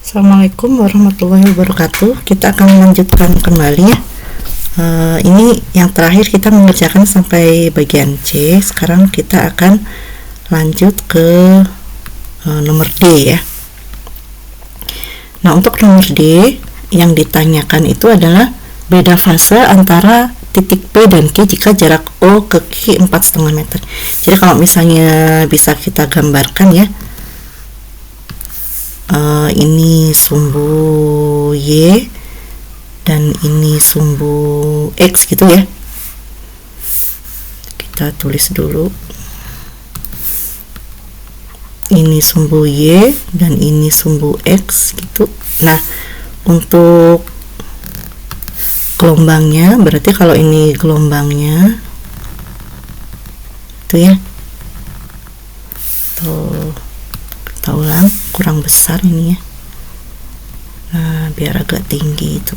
Assalamualaikum warahmatullahi wabarakatuh. Kita akan melanjutkan kembali ya. Ini yang terakhir kita mengerjakan sampai bagian C. Sekarang kita akan lanjut ke nomor D ya. Nah, untuk nomor D yang ditanyakan itu adalah beda fase antara titik P dan Q jika jarak O ke Q 4,5 meter. Jadi kalau misalnya bisa kita gambarkan ya, ini sumbu Y dan ini sumbu X gitu ya. Kita tulis dulu, ini sumbu Y dan ini sumbu X gitu. Nah, untuk gelombangnya berarti kalau ini gelombangnya itu ya, tuh kita ulang, kurang besar ini ya. Nah, biar agak tinggi itu.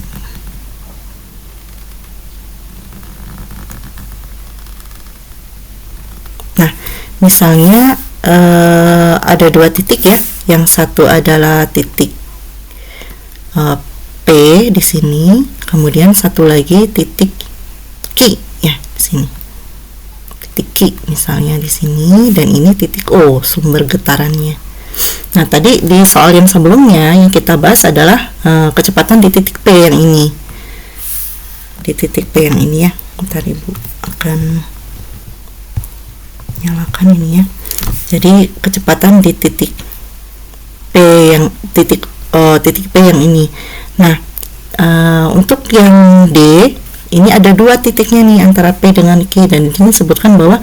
Nah, misalnya ada dua titik ya. Yang satu adalah titik P di sini, kemudian satu lagi titik Q ya di sini. Titik Q misalnya di sini, dan ini titik O, sumber getarannya. Nah, tadi di soal yang sebelumnya yang kita bahas adalah kecepatan di titik P yang ini. Di titik P yang ini ya. Bentar Ibu akan nyalakan ini ya. Jadi kecepatan di titik P yang titik P yang ini. Nah, untuk yang D ini ada dua titiknya nih antara P dengan Q, dan ini disebutkan bahwa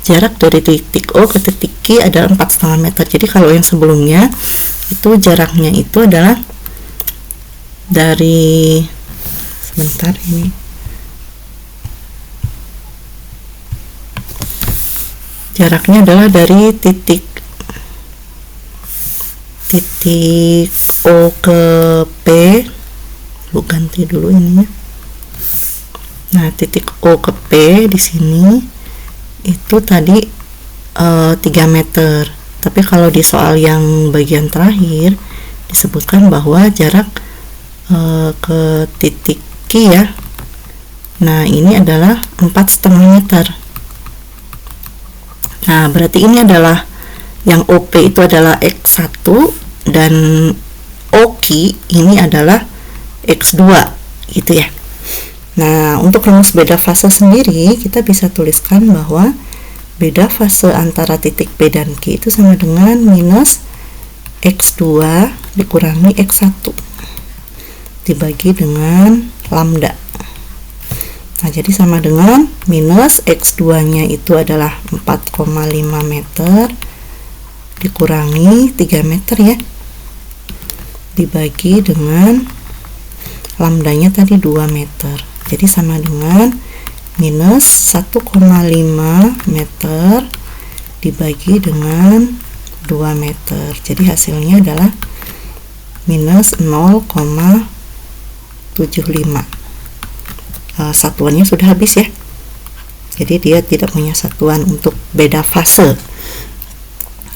jarak dari titik O ke titik Q adalah 4,5 meter. Jadi kalau yang sebelumnya itu jaraknya itu adalah dari, sebentar ini, jaraknya adalah dari titik O ke P. Bu ganti dulu ininya. Nah, titik O ke P di sini itu tadi 3 meter. Tapi kalau di soal yang bagian terakhir disebutkan bahwa jarak ke titik Q ya. Nah, ini adalah 4,5 meter. Nah, berarti ini adalah yang OP itu adalah X1 dan OQ ini adalah X2 gitu ya. Nah, untuk rumus beda fase sendiri kita bisa tuliskan bahwa beda fase antara titik P dan Q itu sama dengan minus X2 dikurangi X1 dibagi dengan lambda. Nah, jadi sama dengan minus X2 nya itu adalah 4,5 meter dikurangi 3 meter ya, dibagi dengan lambdanya tadi 2 meter. Jadi sama dengan minus 1,5 meter dibagi dengan 2 meter. Jadi hasilnya adalah minus 0,75. Satuannya sudah habis ya. Jadi dia tidak punya satuan untuk beda fase.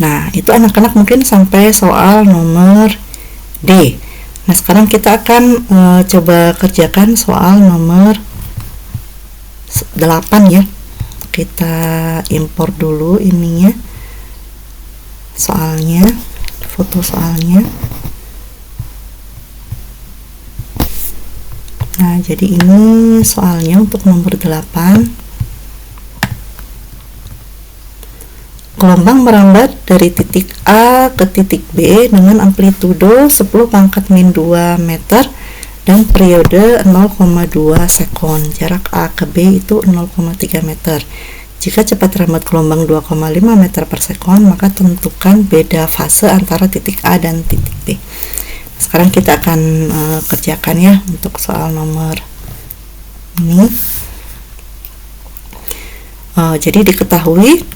Nah, itu anak-anak mungkin sampai soal nomor D. Nah, sekarang kita akan coba kerjakan soal nomor 8 ya. Kita impor dulu ininya, soalnya, foto soalnya. Nah, jadi ini soalnya untuk nomor 8. Gelombang merambat dari titik A ke titik B dengan amplitudo 10 pangkat min 2 meter dan periode 0,2 sekon. Jarak A ke B itu 0,3 meter. Jika cepat rambat gelombang 2,5 meter per sekon, maka tentukan beda fase antara titik A dan titik B. Sekarang kita akan kerjakan ya untuk soal nomor ini. Jadi diketahui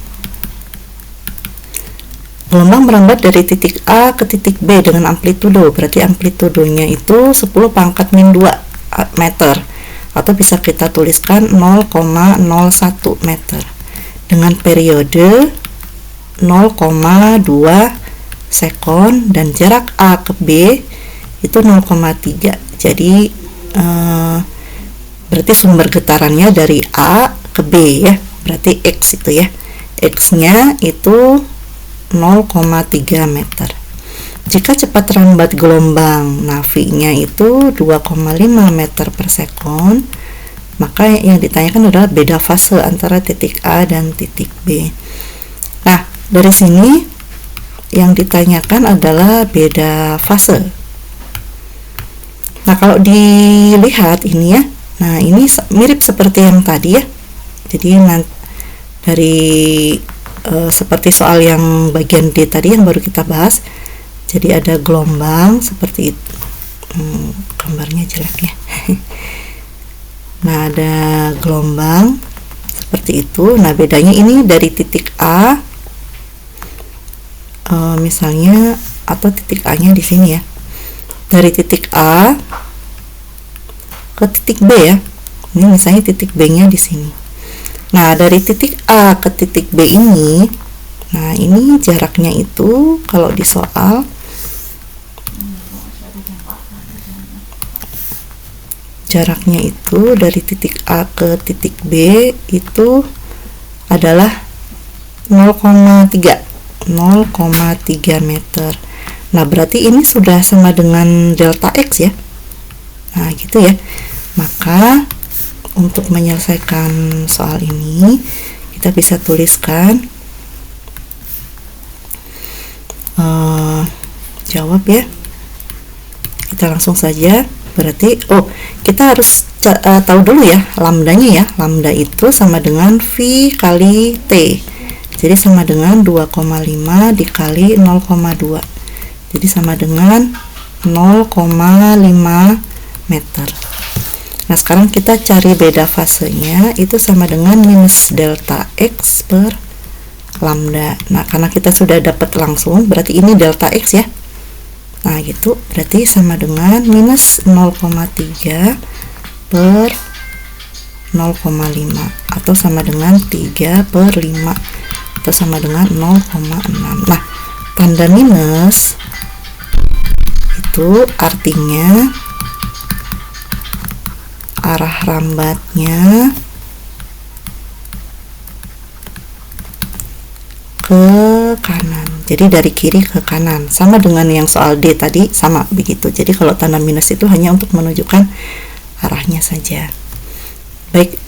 gelombang merambat dari titik A ke titik B dengan amplitudo, berarti amplitudonya itu 10 pangkat min 2 meter, atau bisa kita tuliskan 0,01 meter, dengan periode 0,2 sekon, dan jarak A ke B itu 0,3. Jadi berarti sumber getarannya dari A ke B ya, berarti X itu ya, X-nya itu 0,3 meter. Jika cepat rambat gelombang, nah V-nya itu 2,5 meter per sekon, maka yang ditanyakan adalah beda fase antara titik A dan titik B. Nah, dari sini yang ditanyakan adalah beda fase. Nah, kalau dilihat ini ya, nah ini mirip seperti yang tadi ya. Jadi dari seperti soal yang bagian D tadi yang baru kita bahas. Jadi ada gelombang seperti itu. Gambarnya jelek ya. Nah, ada gelombang seperti itu. Nah, bedanya ini dari titik A, misalnya, atau titik A-nya di sini ya. Dari titik A ke titik B ya. Ini misalnya titik B-nya di sini. Nah, dari titik A ke titik B ini, nah ini jaraknya itu kalau di soal jaraknya itu dari titik A ke titik B itu adalah 0,3 meter. Nah, berarti ini sudah sama dengan delta X ya. Nah, gitu ya. Maka untuk menyelesaikan soal ini kita bisa tuliskan jawab ya. Kita langsung saja. Berarti kita harus tahu dulu ya lambdanya ya. Lambda itu sama dengan V kali T. Jadi sama dengan 2,5 dikali 0,2. Jadi sama dengan 0,5 meter. Nah, sekarang kita cari beda fasenya, itu sama dengan minus delta X per lambda. Nah, karena kita sudah dapat langsung, berarti ini delta X ya. Nah, gitu, berarti sama dengan minus 0,3 per 0,5 atau sama dengan 3 per 5 atau sama dengan 0,6. Nah, tanda minus itu artinya arah rambatnya ke kanan. Jadi dari kiri ke kanan, sama dengan yang soal D tadi, sama begitu. Jadi kalau tanda minus itu hanya untuk menunjukkan arahnya saja. Baik,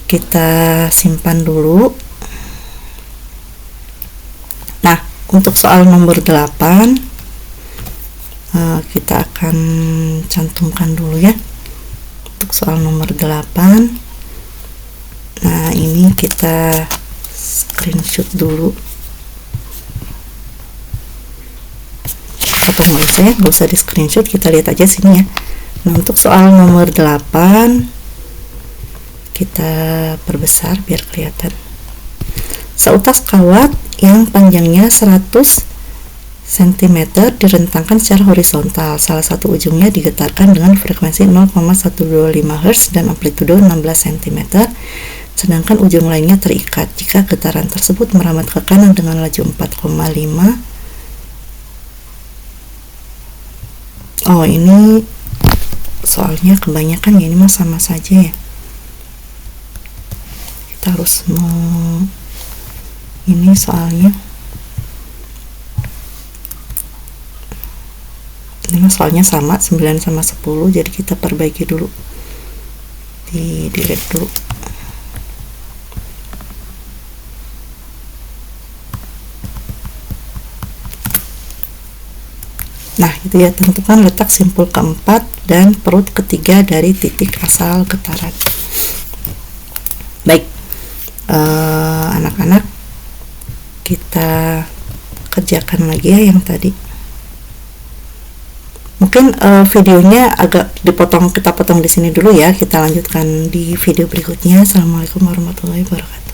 kita simpan dulu. Nah, untuk soal nomor 8 kita akan cantumkan dulu ya. Untuk soal nomor 8, nah ini kita screenshot dulu, atau mau ya, nggak usah di screenshot, kita lihat aja sini ya. Nah, untuk soal nomor 8 kita perbesar biar kelihatan. Seutas kawat yang panjangnya 100 cm direntangkan secara horizontal. Salah satu ujungnya digetarkan dengan frekuensi 0,125 Hz dan amplitudo 16 cm. Sedangkan ujung lainnya terikat. Jika getaran tersebut merambat ke kanan dengan laju 4,5. Oh, ini soalnya kebanyakan ya, ini mah sama saja ya. Kita harus ini soalnya. Ini soalnya sama 9 sama 10, jadi kita perbaiki dulu. Di delete dulu. Nah, itu ya, tentukan letak simpul keempat dan perut ketiga dari titik asal getaran. Baik, anak-anak, kita kerjakan lagi ya yang tadi. Mungkin videonya agak kita potong di sini dulu ya. Kita lanjutkan di video berikutnya. Assalamualaikum warahmatullahi wabarakatuh.